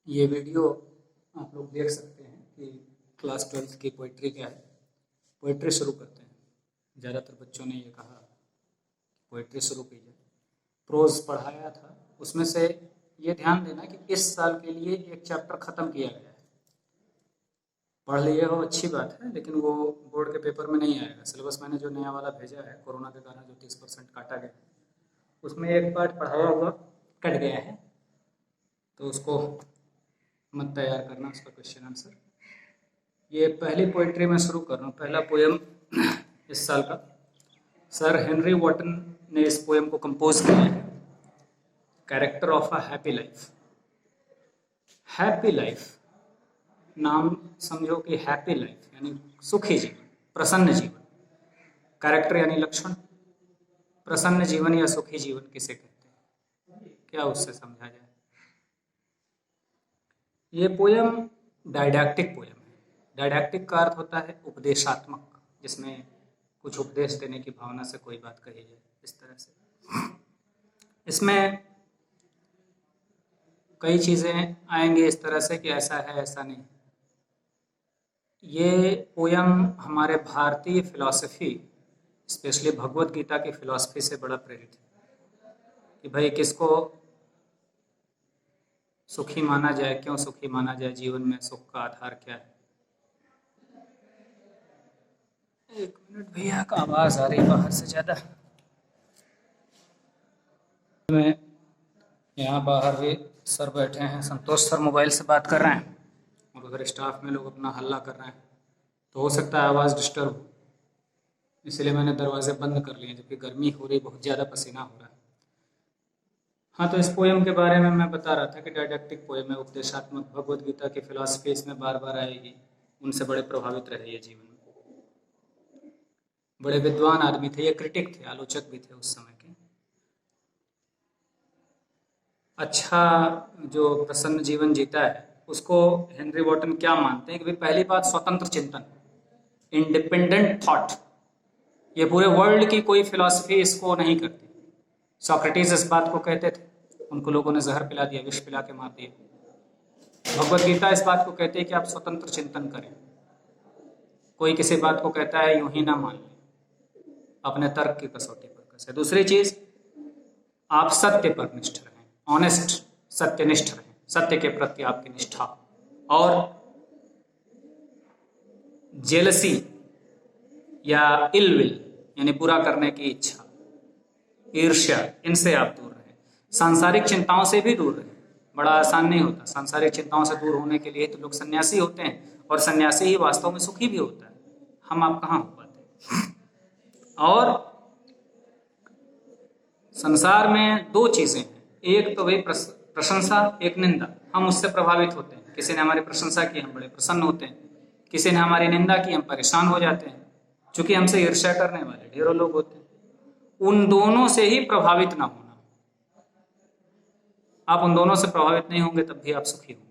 ये वीडियो आप लोग देख सकते हैं कि क्लास 12th की पोइट्री क्या है। पोइट्री शुरू करते हैं। ज़्यादातर बच्चों ने ये कहा पोइट्री शुरू कीजिए। प्रोज पढ़ाया था, उसमें से ये ध्यान देना कि इस साल के लिए एक चैप्टर ख़त्म किया गया है। पढ़ लिए हो अच्छी बात है, लेकिन वो बोर्ड के पेपर में नहीं आएगा। सिलेबस मैंने जो नया वाला भेजा है, कोरोना के कारण जो 30% काटा गया, उसमें एक पार्ट पढ़ाया हुआ कट गया है, तो उसको मत तैयार करना, उसका क्वेश्चन आंसर। ये पहली पोइट्री मैं शुरू कर रहा हूँ। पहला पोएम इस साल का सर हेनरी वॉटन ने इस पोएम को कंपोज किया है, character of a happy life. Happy life नाम समझो कि हैप्पी लाइफ यानी सुखी जीवन, प्रसन्न जीवन। कैरेक्टर यानी लक्षण। प्रसन्न जीवन या सुखी जीवन किसे कहते हैं, क्या उससे समझा जाए। ये पोयम डायडैक्टिक पोयम है। डायडैक्टिक का अर्थ होता है उपदेशात्मक, जिसमें कुछ उपदेश देने की भावना से कोई बात कही जाए, इस तरह से। इसमें कई चीज़ें आएंगी इस तरह से कि ऐसा है ऐसा नहीं। ये पोयम हमारे भारतीय फिलॉसफी, स्पेशली भगवत गीता की फिलॉसफी से बड़ा प्रेरित है कि भाई किसको सुखी माना जाए, क्यों सुखी माना जाए, जीवन में सुख का आधार क्या है। एक मिनट भैया, का आवाज़ आ रही बाहर से ज़्यादा। मैं यहाँ बाहर भी सर बैठे हैं, संतोष सर मोबाइल से बात कर रहे हैं और उधर स्टाफ में लोग अपना हल्ला कर रहे हैं, तो हो सकता है आवाज़ डिस्टर्ब हो, इसलिए मैंने दरवाजे बंद कर लिए, जबकि गर्मी हो रही, बहुत ज़्यादा पसीना हो रहा है। हाँ, तो इस पोएम के बारे में मैं बता रहा था कि डायडैक्टिक पोएम है, उपदेशात्मक। भगवत गीता की फिलॉसफी इसमें बार बार आएगी, उनसे बड़े प्रभावित रहे ये जीवन में। बड़े विद्वान आदमी थे, ये क्रिटिक थे, आलोचक भी थे उस समय के। अच्छा जो प्रसन्न जीवन जीता है उसको हेनरी वॉटन क्या मानते हैं कि भाई पहली बात स्वतंत्र चिंतन, इंडिपेंडेंट थॉट। ये पूरे वर्ल्ड की कोई फिलॉसफी इसको नहीं करती। सोक्रेटिस इस बात को कहते थे, उनको लोगों ने जहर पिला दिया, विष पिला के मार दिया। भगवत गीता इस बात को कहती है कि आप स्वतंत्र चिंतन करें, कोई किसी बात को कहता है यूं ही ना मान लें, अपने तर्क की कसौटी पर कसे। दूसरी चीज, आप सत्य पर निष्ठ रहें, ऑनेस्ट, सत्यनिष्ठ रहें, सत्य के प्रति आपकी निष्ठा। और जेलसी या इल विल यानी बुरा करने की इच्छा, ईर्ष्या, इनसे आप दूर रहें। सांसारिक चिंताओं से भी दूर रहें। बड़ा आसान नहीं होता, सांसारिक चिंताओं से दूर होने के लिए तो लोग सन्यासी होते हैं, और सन्यासी ही वास्तव में सुखी भी होता है। हम आप कहाँ हो पाते। और संसार में दो चीजें हैं, एक तो वही प्रशंसा, एक निंदा। हम उससे प्रभावित होते हैं, किसी ने हमारी प्रशंसा की हम बड़े प्रसन्न होते हैं, किसी ने हमारी निंदा की हम परेशान हो जाते हैं, क्योंकि हमसे ईर्ष्या करने वाले ढेरों लोग होते हैं। उन दोनों से ही प्रभावित ना होना। आप उन दोनों से प्रभावित नहीं होंगे तब भी आप सुखी होंगे।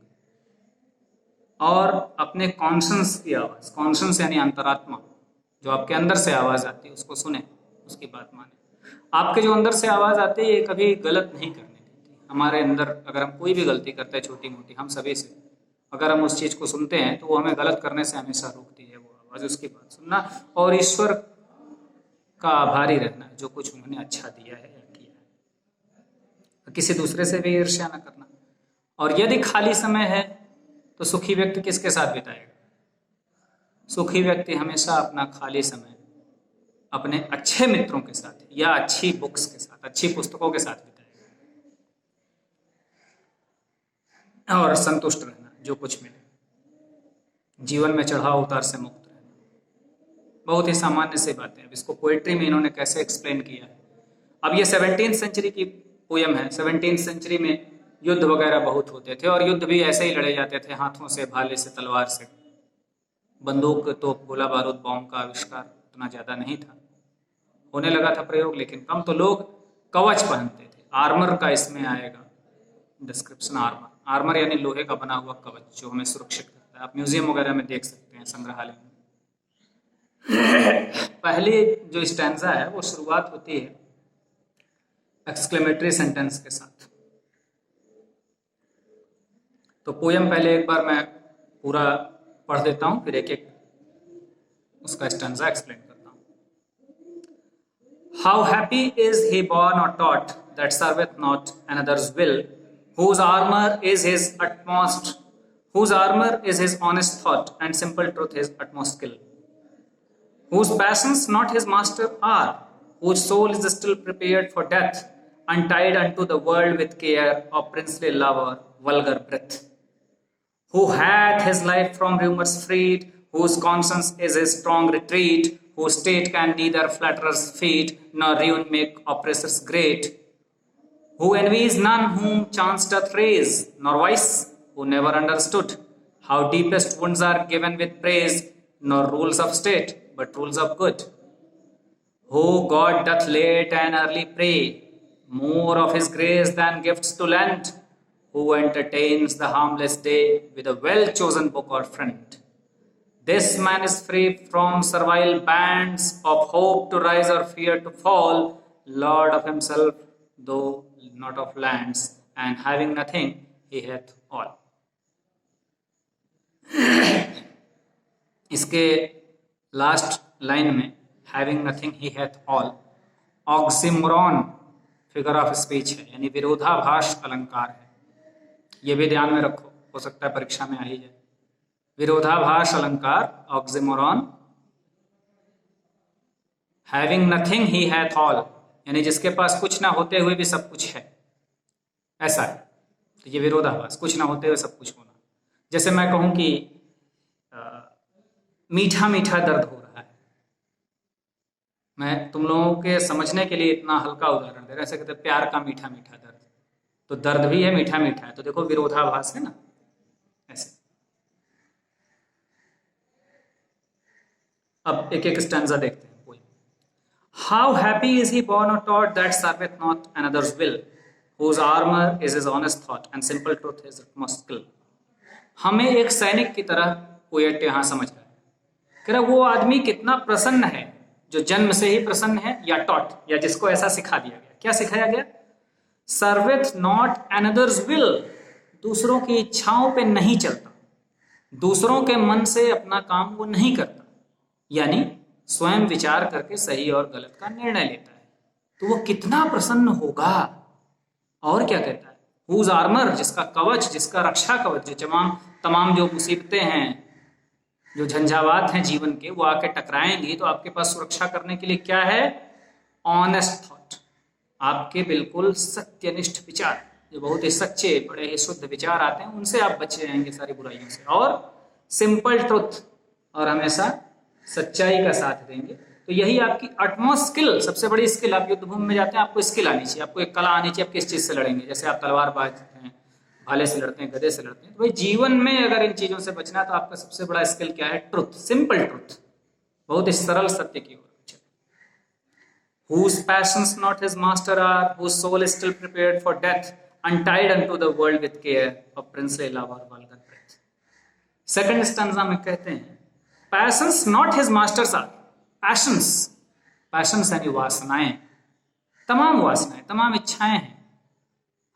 और अपने कॉन्शंस की आवाज, कॉन्शंस यानी अंतरात्मा, जो आपके अंदर से आवाज आती है उसको सुने, उसकी बात माने। आपके जो अंदर से आवाज आती है ये कभी गलत नहीं करने देती। हमारे अंदर अगर हम कोई भी गलती करते हैं छोटी मोटी, हम सभी से, अगर हम उस चीज को सुनते हैं तो वो हमें गलत करने से हमेशा रोकती है वो आवाज, उसकी बात सुनना और ईश्वर का आभारी रहना जो कुछ उन्होंने अच्छा दिया है या किया है। किसी दूसरे से भी ईर्ष्या न करना। और यदि खाली समय है तो सुखी व्यक्ति किसके साथ बिताएगा? सुखी व्यक्ति हमेशा अपना खाली समय अपने अच्छे मित्रों के साथ या अच्छी बुक्स के साथ, अच्छी पुस्तकों के साथ बिताएगा। और संतुष्ट रहना जो कुछ मिले, जीवन में चढ़ाव उतार से मुक्त रहना। बहुत ही सामान्य सी बातें। अब इसको पोएट्री में इन्होंने कैसे एक्सप्लेन किया है। अब ये 17th सेंचुरी की पोयम है। 17th सेंचुरी में युद्ध वगैरह बहुत होते थे, और युद्ध भी ऐसे ही लड़े जाते थे, हाथों से, भाले से, तलवार से। बंदूक, तोप, गोला बारूद, बॉम्ब का आविष्कार उतना ज़्यादा नहीं था। होने लगा था प्रयोग, लेकिन कम। तो लोग कवच पहनते थे, आर्मर का इसमें आएगा डिस्क्रिप्शन। आर्मर, आर्मर यानी लोहे का बना हुआ कवच जो हमें सुरक्षित करता है। आप म्यूजियम वगैरह में देख सकते हैं, संग्रहालय में। पहली जो स्टैंजा है वो शुरुआत होती है एक्सक्लेमेटरी सेंटेंस के साथ। तो पोयम पहले एक बार मैं पूरा पढ़ देता हूँ, फिर एक एक उसका स्टैंजा एक्सप्लेन करता हूँ। How happy is he born or taught that serveth not another's will, whose armor is his honest thought, and simple truth his utmost skill. Whose passions not his master are, whose soul is still prepared for death, untied unto the world with care of princely love or vulgar breath. Who hath his life from rumors freed, whose conscience is his strong retreat, whose state can neither flatterers feed, nor ruin make oppressors great. Who envies none whom chance doth raise, nor wise, who never understood how deepest wounds are given with praise, nor rules of state, but rules of good. Who God doth late and early pray, more of his grace than gifts to lend, who entertains the harmless day with a well-chosen book or friend. This man is free from servile bands of hope to rise or fear to fall, lord of himself, though not of lands, and having nothing, he hath all. इसके last line में having nothing he hath all oxymoron figure of speech है, यानी विरोधाभास अलंकार है। ये भी ध्यान में रखो, हो सकता है परीक्षा में आ ही जाए। विरोधाभास अलंकार oxymoron, having nothing he hath all, यानी जिसके पास कुछ ना होते हुए भी सब कुछ है, ऐसा है। तो ये विरोधाभास, कुछ ना होते हुए सब कुछ होना। जैसे मैं कहूं कि मीठा मीठा दर्द हो रहा है, मैं तुम लोगों के समझने के लिए इतना हल्का उदाहरण दे रहा हूं, ऐसे कहते प्यार का मीठा मीठा दर्द, तो दर्द भी है, मीठा मीठा है, तो देखो विरोधाभास है ना, ऐसे। अब एक एक स्टैंजा देखते हैं। कोई how happy is he born or taught that serveth not another's will, whose armor is his honest thought and simple truth his utmost skill. हमें एक सैनिक की तरह पोएट यहाँ समझ रहा है, कह रहा वो आदमी कितना प्रसन्न है जो जन्म से ही प्रसन्न है, या टॉट, या जिसको ऐसा सिखा दिया गया। क्या सिखाया गया? सर्वेथ नॉट अनदर्स विल, दूसरों की इच्छाओं पे नहीं चलता, दूसरों के मन से अपना काम वो नहीं करता, यानी स्वयं विचार करके सही और गलत का निर्णय लेता है। तो वो कितना प्रसन्न होगा। और क्या कहता है? हुज आर्मर, जिसका कवच, जिसका रक्षा कवच, जो तमाम जो मुसीबतें हैं, जो झंझावात हैं जीवन के, वो आके टकराएंगी तो आपके पास सुरक्षा करने के लिए क्या है? ऑनेस्ट थॉट, आपके बिल्कुल सत्यनिष्ठ विचार, जो बहुत ही सच्चे, बड़े ही शुद्ध विचार आते हैं, उनसे आप बचे रहेंगे सारी बुराइयों से। और सिंपल ट्रुथ, और हमेशा सच्चाई का साथ देंगे। तो यही आपकी अटमोस्ट स्किल, सबसे बड़ी स्किल। आप युद्धभूमि में जाते हैं, आपको स्किल आनी चाहिए, आपको एक कला आनी चाहिए। आप किस चीज से लड़ेंगे? जैसे आप तलवारबाज हैं, भाले से लड़ते हैं, गदे से लड़ते हैं। तो भाई जीवन में अगर इन चीजों से बचना है तो आपका सबसे बड़ा स्किल क्या है? ट्रुथ, सिंपल ट्रुथ, बहुत ही सरल सत्य की ओर। Whose passions not his master are, whose soul is still prepared for death, untied unto the world with care of princely love or vulgar breath. Second stanza में कहते हैं, passions not his masters are, passions, passions यानी वासनाएं, तमाम वासनाएं, तमाम इच्छाएं हैं,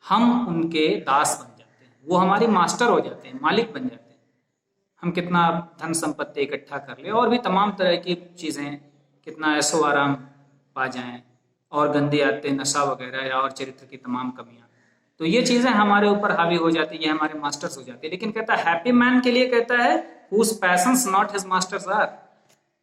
हम उनके दास बन जाते हैं, वो हमारे मास्टर हो जाते हैं, मालिक बन जाते हैं। हम कितना धन संपत्ति इकट्ठा कर ले और भी तमाम तरह की चीजें, कितना ऐशो आराम पा जाएं, और गंदी आदतें, नशा वगैरह, या और चरित्र की तमाम कमियां, तो ये चीजें हमारे ऊपर हावी हो जाती है, ये हमारे मास्टर्स हो जाती है। लेकिन कहता है हैप्पी मैन के लिए कहता है whose passions not his masters are,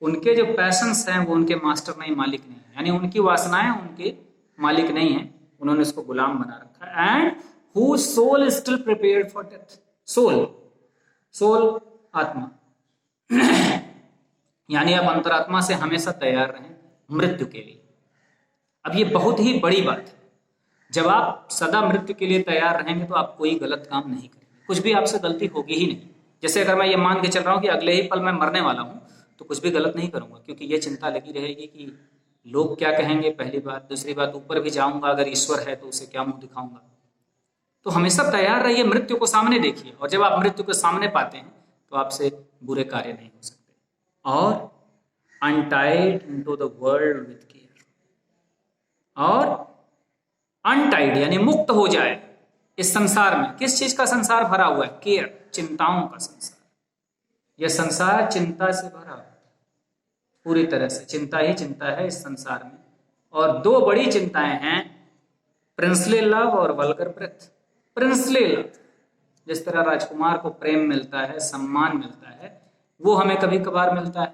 उनके जो पैशंस हैं वो उनके मास्टर नहीं, मालिक नहीं है, यानी उनकी वासनाएं उनके मालिक नहीं है, उन्होंने उसको गुलाम बना रखा है। And whose soul is still prepared for death, soul, soul आत्मा यानी आप अंतरात्मा से हमेशा तैयार रहें मृत्यु के लिए। अब ये बहुत ही बड़ी बात है, जब आप सदा मृत्यु के लिए तैयार रहेंगे तो आप कोई गलत काम नहीं करेंगे, कुछ भी आपसे गलती होगी ही नहीं। जैसे अगर मैं ये मान के चल रहा हूँ कि अगले ही पल मैं मरने वाला हूँ, तो कुछ भी गलत नहीं करूंगा, क्योंकि ये चिंता लगी रहेगी कि लोग क्या कहेंगे, पहली बात। दूसरी बात, ऊपर भी जाऊंगा, अगर ईश्वर है तो उसे क्या मुंह दिखाऊंगा। तो हमेशा तैयार रहिए, मृत्यु को सामने देखिए, और जब आप मृत्यु को सामने पाते हैं तो आपसे बुरे कार्य नहीं हो सकते। और untied into the world with care, और अनटाइड यानी मुक्त हो जाए इस संसार में किस चीज का संसार भरा हुआ है? केयर, चिंताओं का संसार। यह संसार चिंता से भरा है, पूरी तरह से चिंता ही चिंता है इस संसार में। और दो बड़ी चिंताएं हैं, प्रिंसली लव और वल्गर ब्रेथ। प्रिंसली लव, जिस तरह राजकुमार को प्रेम मिलता है, सम्मान मिलता है, वो हमें कभी कभार मिलता है,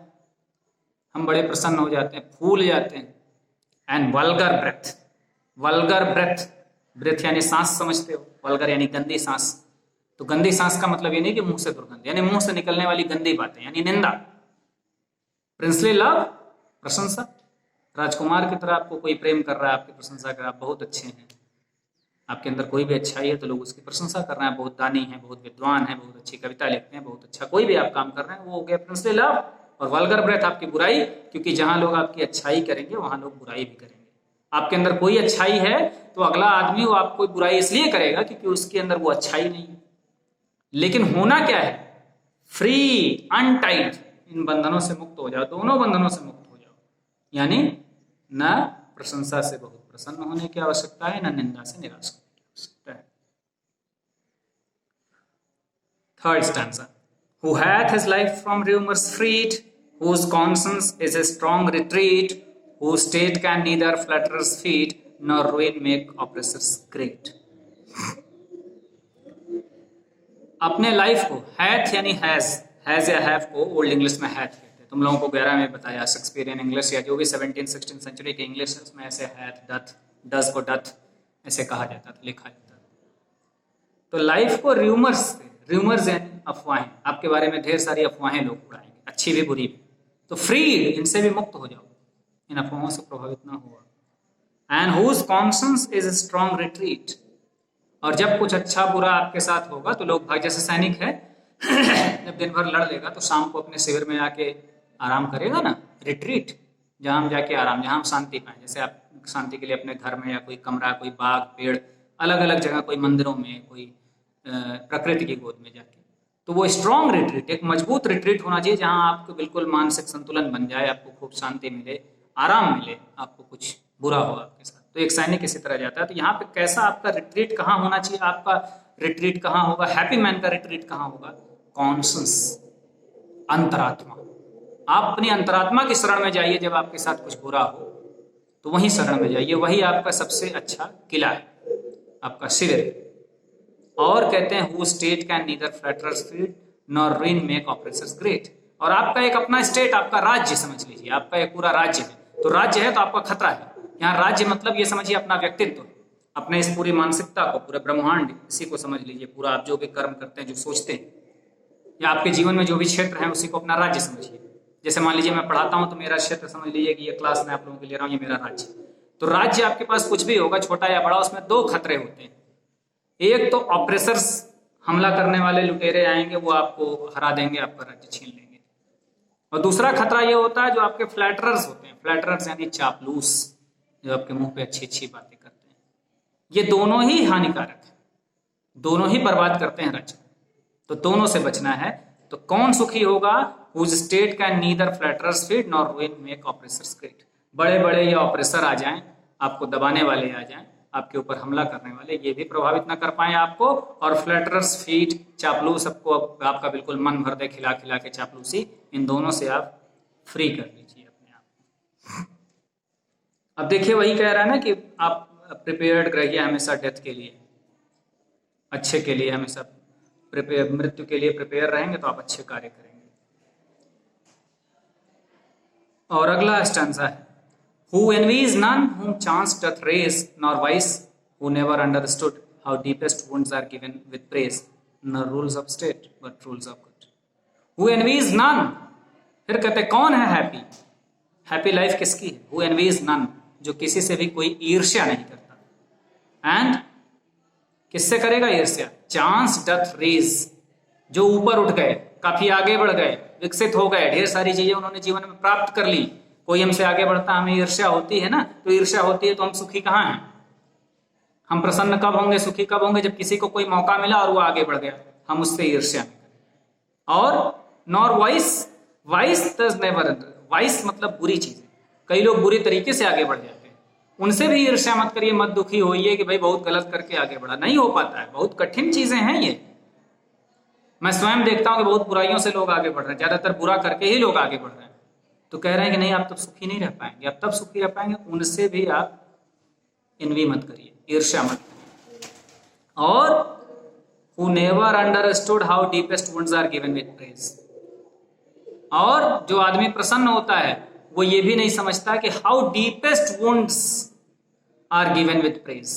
हम बड़े प्रसन्न हो जाते हैं, फूल जाते हैं। And vulgar breath, vulgar breath, breath यानी सांस समझते हो, वल्गर यानी गंदी सांस। तो गंदी सांस का मतलब ये नहीं कि मुंह से दुर्गंध, यानी मुंह से निकलने वाली गंदी बातें, यानी निंदा। प्रिंसली लव, प्रशंसा। राजकुमार की तरह आपको कोई प्रेम कर रहा है, आपकी प्रशंसा कर रहा है, आप बहुत अच्छे हैं, आपके अंदर कोई भी अच्छाई है तो लोग उसकी प्रशंसा कर रहे हैं, बहुत दानी है, बहुत विद्वान है, बहुत अच्छी कविता लिखते हैं, बहुत अच्छा कोई भी आप काम कर रहे हैं, वो हो गया प्रिंसली लव। और वल्गर ब्रेथ आपकी बुराई, क्योंकि जहां लोग आपकी अच्छाई करेंगे वहां लोग बुराई भी करेंगे। आपके अंदर कोई अच्छाई है तो अगला आदमी वो आपको बुराई इसलिए करेगा क्योंकि उसके अंदर वो अच्छाई नहीं है। लेकिन होना क्या है? फ्री, अनटाइड, इन बंधनों से मुक्त हो जाओ, दोनों बंधनों से मुक्त हो जाओ। यानी न प्रशंसा से बहुत प्रसन्न होने की आवश्यकता है, न निंदा से निराश होने की आवश्यकता है। Third stanza, who hath his life from rumors freed, whose conscience is a strong retreat, whose state can neither flatterers feed nor ruin make oppressors great। अपने लाइफ को, हैथ यानी हैज या हैव को ओल्ड इंग्लिश में hath कहते हैं। तुम लोगों को 11 में बताया, शेक्सपियरियन इंग्लिश या जो भी 17-16 सेंचुरी की इंग्लिश है उसमें ऐसे हैथ, डथ, डज को डथ ऐसे कहा जाता था, लिखा जाता था। तो लाइफ को र्यूमर्स यानी अफवाहें, आपके बारे में ढेर सारी अफवाहें लोग उड़ाएंगे, अच्छी भी बुरी भी, तो फ्रीड, इनसे भी मुक्त हो जाओ, इन अफवाहों से प्रभावित ना हुआ। And whose conscience is strong retreat, और जब कुछ अच्छा बुरा आपके साथ होगा तो लोग भाई, जैसे सैनिक है जब दिन भर लड़ लेगा तो शाम को अपने शिविर में आके आराम करेगा ना, रिट्रीट, जहां हम जाके आराम, जहां हम शांति पाए। जैसे आप शांति के लिए अपने घर में या कोई कमरा, कोई बाग, पेड़, अलग अलग जगह, कोई मंदिरों में, कोई प्रकृति की गोद में जाके, तो वो स्ट्रॉन्ग रिट्रीट, एक मजबूत रिट्रीट होना चाहिए जहां आपको बिल्कुल मानसिक संतुलन बन जाए, आपको खूब शांति मिले, आराम मिले, आपको कुछ बुरा हो आपके साथ, तो एक सैनिक इसी तरह जाता है। तो यहाँ पे कैसा आपका रिट्रीट कहाँ होना चाहिए? आपका रिट्रीट कहाँ होगा? हैप्पी मैन का रिट्रीट कहाँ होगा? कॉन्शंस, अंतरात्मा। आप अपनी अंतरात्मा की शरण में जाइए, जब आपके साथ कुछ बुरा हो तो वही शरण में जाइए, वही आपका सबसे अच्छा किला है, आपका शिविर है। और कहते हैं who state can neither flatterers feed nor ruin make oppressors great. और आपका एक अपना स्टेट, आपका राज्य समझ लीजिए, आपका एक पूरा राज्य है, तो राज्य है तो आपका खतरा है। यहाँ राज्य मतलब ये समझिए अपना व्यक्तित्व, अपने इस पूरी मानसिकता को, पूरे ब्रह्मांड, इसी को समझ लीजिए। पूरा आप जो भी कर्म करते हैं, जो सोचते हैं, या आपके जीवन में जो भी क्षेत्र है, उसी को अपना राज्य समझिए। जैसे मान लीजिए मैं पढ़ाता हूँ तो मेरा क्षेत्र समझ लीजिए कि ये क्लास मैं आप लोगों के ले रहा हूँ, ये मेरा राज्य। तो राज्य आपके पास कुछ भी होगा, छोटा या बड़ा, उसमें दो खतरे होते हैं। एक तो ऑपरेसर्स, हमला करने वाले लुटेरे आएंगे, वो आपको हरा देंगे, आपका राज्य छीन लेंगे। और दूसरा खतरा ये होता है जो आपके फ्लैटरर्स होते हैं, फ्लैटरर्स यानी चापलूस, जो आपके मुंह पे अच्छी अच्छी बातें करते हैं। ये दोनों ही हानिकारक है, दोनों ही बर्बाद करते हैं राज्य, तो दोनों से बचना है। तो कौन सुखी होगा? Whose state can neither flatterers feed nor ruin make oppressors great. बड़े बड़े ये ऑपरेसर आ जाएं, आपको दबाने वाले आ जाएं, आपके ऊपर हमला करने वाले, ये भी प्रभावित ना कर पाए आपको। और फ्लैटरर्स फीड, चापलूस, सबको आपका बिल्कुल मन भर दे खिला खिला के चापलूसी, इन दोनों से आप फ्री कर लीजिए अपने आप को। अब देखिए वही कह रहा है ना कि आप प्रिपेयर्ड रहिए हमेशा डेथ के लिए, अच्छे के लिए हमेशा प्रिपेयर, मृत्यु के लिए प्रिपेयर रहेंगे तो आप अच्छे कार्य करेंगे। और अगला स्टैंजा है, Who envies none whom chance doth raise, nor wise who never understood how deepest wounds are given with praise, nor rules of state but rules of good। Who envies none, फिर कहते कौन है happy? Happy life किसकी है? Who envies none, जो किसी से भी कोई ईर्ष्या नहीं करता। एंड किससे करेगा ईर्ष्या? चांस डथ रेज, जो ऊपर उठ गए, काफी आगे बढ़ गए, विकसित हो गए, ढेर सारी चीजें उन्होंने जीवन में प्राप्त कर ली। कोई हमसे आगे बढ़ता, हमें ईर्ष्या होती है ना, तो ईर्ष्या होती है तो हम सुखी कहाँ हैं? हम प्रसन्न कब होंगे, सुखी कब होंगे? जब किसी को कोई मौका मिला और वो आगे बढ़ गया, हम उससे ईर्ष्या नहीं करें। और nor vice, vice does never, vice मतलब बुरी चीजें, कई लोग बुरी तरीके से आगे बढ़ जाते हैं, उनसे भी ईर्ष्या मत करिए, मत दुखी होइए कि भाई बहुत गलत करके आगे बढ़ा, नहीं हो पाता है, बहुत कठिन चीजें हैं ये। मैं स्वयं देखता हूं कि बहुत बुराइयों से लोग आगे बढ़ रहे हैं, ज्यादातर बुरा करके ही लोग आगे बढ़ रहे हैं। तो कह रहे हैं कि नहीं आप तब सुखी नहीं रह पाएंगे, आप तब सुखी रह पाएंगे, उनसे भी आप इनवी मत करिए, ईर्ष्या मत करिए। और who never understood how deepest wounds are given with praise। और जो आदमी प्रसन्न होता है वो ये भी नहीं समझता कि how deepest wounds are given with praise।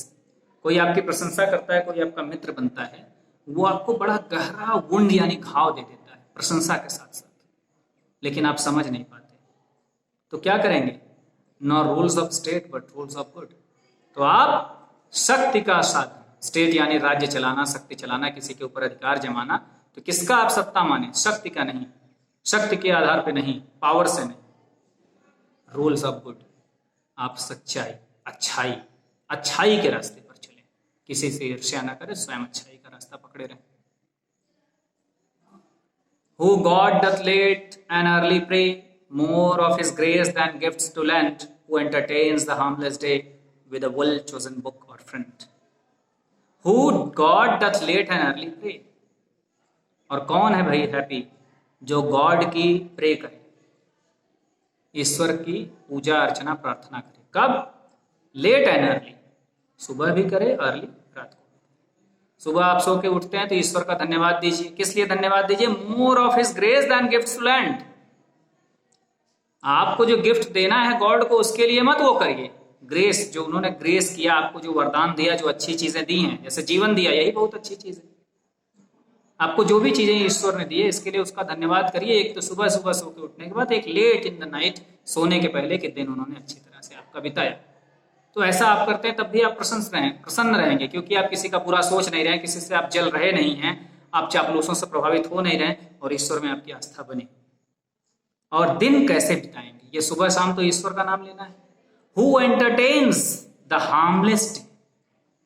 कोई आपकी प्रशंसा करता है, कोई आपका मित्र बनता है, वो आपको बड़ा गहरा वुंड यानी घाव दे देता है प्रशंसा के साथ साथ, लेकिन आप समझ नहीं पाते। तो क्या करेंगे? Not rules of state but rules of good. तो आप शक्ति का साधन, स्टेट यानी राज्य चलाना, शक्ति चलाना, किसी के ऊपर अधिकार जमाना, तो किसका आप सत्ता माने? शक्ति का नहीं, शक्ति के आधार पे नहीं, पावर से नहीं, रूल्स ऑफ गुड। आप सच्चाई, अच्छाई, अच्छाई के रास्ते पर चले, किसी से ईर्ष्या ना करें, स्वयं अच्छाई का रास्ता पकड़े रहें। Who God doth late and early pray, more of his grace than gifts to lend, who entertains the harmless day with a well chosen book or friend। Who God doth late and early pray। और कौन है भाई happy? जो God की pray करे, ईश्वर की पूजा अर्चना प्रार्थना करे। कब? लेट एंड अर्ली, सुबह भी करे, अर्ली रात को। सुबह आप सो के उठते हैं तो ईश्वर का धन्यवाद दीजिए। किस लिए धन्यवाद दीजिए? More of his grace than gifts to land. आपको जो गिफ्ट देना है गॉड को, उसके लिए मत वो करिए। ग्रेस, जो उन्होंने ग्रेस किया, आपको जो वरदान दिया, जो अच्छी चीजें दी हैं, जैसे जीवन दिया, यही बहुत अच्छी चीज है। आपको जो भी चीजें ईश्वर ने दी है, इसके लिए उसका धन्यवाद करिए। एक तो सुबह सुबह सो के उठने के बाद, एक लेट इन द नाइट, सोने के पहले के दिन उन्होंने अच्छी तरह से आपका बिताया। तो ऐसा आप करते हैं तब भी आप प्रसन्न रहेंगे, क्योंकि आप किसी का बुरा सोच नहीं रहे, किसी से आप जल रहे नहीं हैं, आप चापलूसों से प्रभावित हो नहीं रहे, और ईश्वर में आपकी आस्था बनी। और दिन कैसे बिताएंगे? ये सुबह शाम तो ईश्वर का नाम लेना है। Who entertains the harmless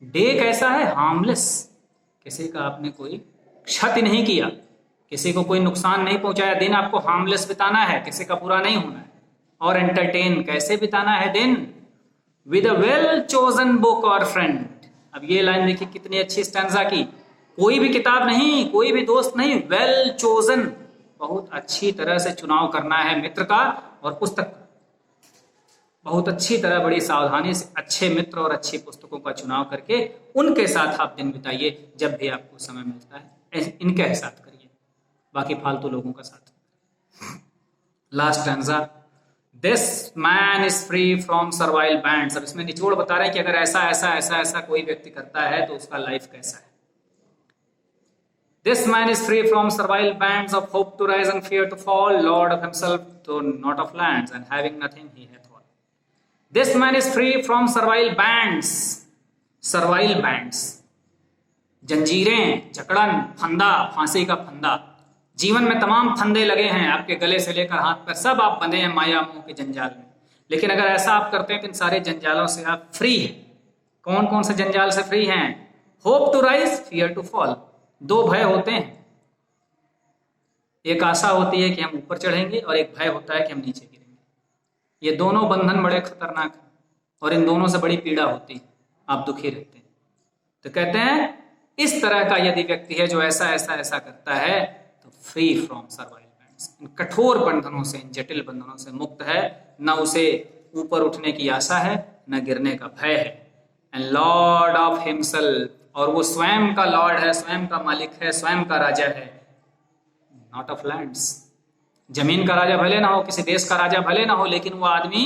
day. कैसा है? हार्मलेस, किसी का आपने कोई क्षति नहीं किया, किसी को कोई नुकसान नहीं पहुंचाया। दिन आपको हार्मलेस बिताना है, किसी का बुरा नहीं होना है। और एंटरटेन कैसे बिताना है दिन? With a well chosen book और फ्रेंड। अब ये लाइन देखिए कितनी अच्छी स्टैंजा की। कोई भी किताब नहीं, कोई भी दोस्त नहीं, वेल चोजन, बहुत अच्छी तरह से चुनाव करना है मित्र का और पुस्तक का। बहुत अच्छी तरह, बड़ी सावधानी से अच्छे मित्र और अच्छी पुस्तकों का चुनाव करके उनके साथ आप दिन बिताइए जब भी आपको समय मिलता है। इनके साथ करिए, बाकी फालतू लोगों का साथ। Last stanza, this man is free from servile bands. अब इसमें निचोड़ बता रहे हैं कि अगर ऐसा ऐसा ऐसा ऐसा कोई व्यक्ति करता है तो उसका लाइफ कैसा है। This man is free from servile bands of hope to rise and fear to fall, Lord of himself, though not of lands, and having nothing he hath all. This man is free from servile bands. Servile bands, जंजीरें, जकड़न, फंदा, फांसी का फंदा। जीवन में तमाम फंदे लगे हैं आपके गले से लेकर हाथ पर, सब आप बंधे हैं माया मोह के जंजाल में। लेकिन अगर ऐसा आप करते हैं तो इन सारे जंजालों से आप फ्री हैं। कौन कौन से जंजाल से फ्री हैं? Hope to rise, fear to fall. दो भय होते हैं, एक आशा होती है कि हम ऊपर चढ़ेंगे और एक भय होता है कि हम नीचे गिरेंगे। ये दोनों बंधन बड़े खतरनाक हैं और इन दोनों से बड़ी पीड़ा होती है, आप दुखी रहते हैं। तो कहते हैं इस तरह का यदि व्यक्ति है जो ऐसा ऐसा ऐसा करता है तो फ्री फ्रॉम सर्वाइल बैंड्स, इन कठोर बंधनों से, इन जटिल बंधनों से मुक्त है। न उसे ऊपर उठने की आशा है, न गिरने का भय है। एंड लॉर्ड ऑफ हिमसेल्फ, और वो स्वयं का लॉर्ड है, स्वयं का मालिक है, स्वयं का राजा है। नॉट ऑफ लैंड्स, जमीन का राजा भले ना हो, किसी देश का राजा भले ना हो, लेकिन वो आदमी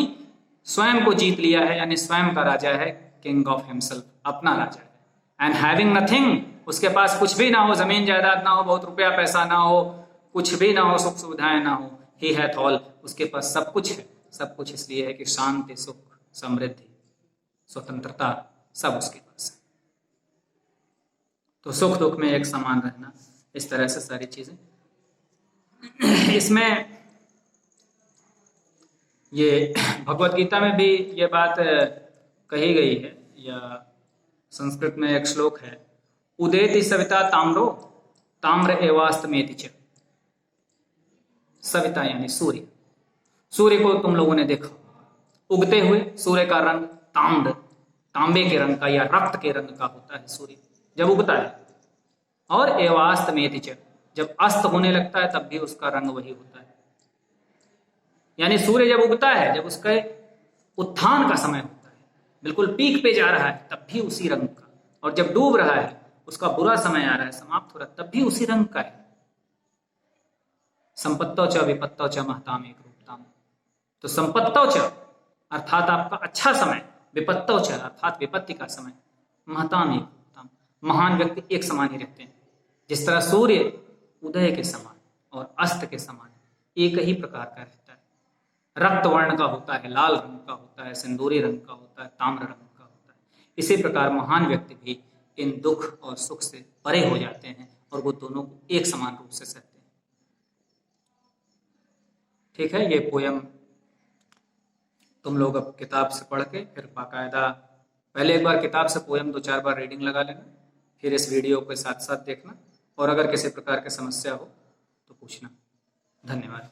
स्वयं को जीत लिया है, यानी स्वयं का राजा है, किंग ऑफ हिमसेल्फ, अपना राजा है। एंड हैविंग नथिंग, उसके पास कुछ भी ना हो, जमीन जायदाद ना हो, बहुत रुपया पैसा ना हो, कुछ भी ना हो, सुख सुविधाएं ना हो, ही हैथ ऑल, उसके पास सब कुछ है। सब कुछ इसलिए है कि शांति, सुख, समृद्धि, स्वतंत्रता सब उसके पास है। तो सुख दुख में एक समान रहना, इस तरह से सारी चीजें। इसमें ये भगवत गीता में भी ये बात कही गई है, या संस्कृत में एक श्लोक है, उदेति सविता ताम्रो ताम्र एवास्तमेति च। सविता यानी सूर्य, सूर्य को तुम लोगों ने देखा उगते हुए, सूर्य का रंग ताम्र, तांबे के रंग का या रक्त के रंग का होता है सूर्य जब उगता है। और एवास्त में जब अस्त होने लगता है तब भी उसका रंग वही होता है। यानी सूर्य जब उगता है, जब उसके उत्थान का समय होता है, बिल्कुल पीक पे जा रहा है, तब भी उसी रंग का, और जब डूब रहा है, उसका बुरा समय आ रहा है, समाप्त हो रहा है, तब भी उसी रंग का है। संपत्तौ च विपत्तौ च महताम एक रूपताम। तो संपत्तौ च अर्थात आपका अच्छा समय, विपत्तौ च अर्थात विपत्ति का समय, महताम एक रूपताम, महान व्यक्ति एक समान ही रहते हैं। जिस तरह सूर्य उदय के समान और अस्त के समान एक ही प्रकार का रहता है, रक्त वर्ण का होता है, लाल रंग का होता है, सिंदूरी रंग का होता है, ताम्र रंग का होता है। इसी प्रकार महान व्यक्ति भी इन दुख और सुख से परे हो जाते हैं और वो दोनों को एक समान रूप से सहते हैं। ठीक है, ये पोयम तुम लोग अब किताब से पढ़ के फिर बाकायदा पहले एक बार किताब से पोयम 2-4 बार रीडिंग लगा लेना, फिर इस वीडियो के साथ साथ देखना, और अगर किसी प्रकार की समस्या हो तो पूछना। धन्यवाद।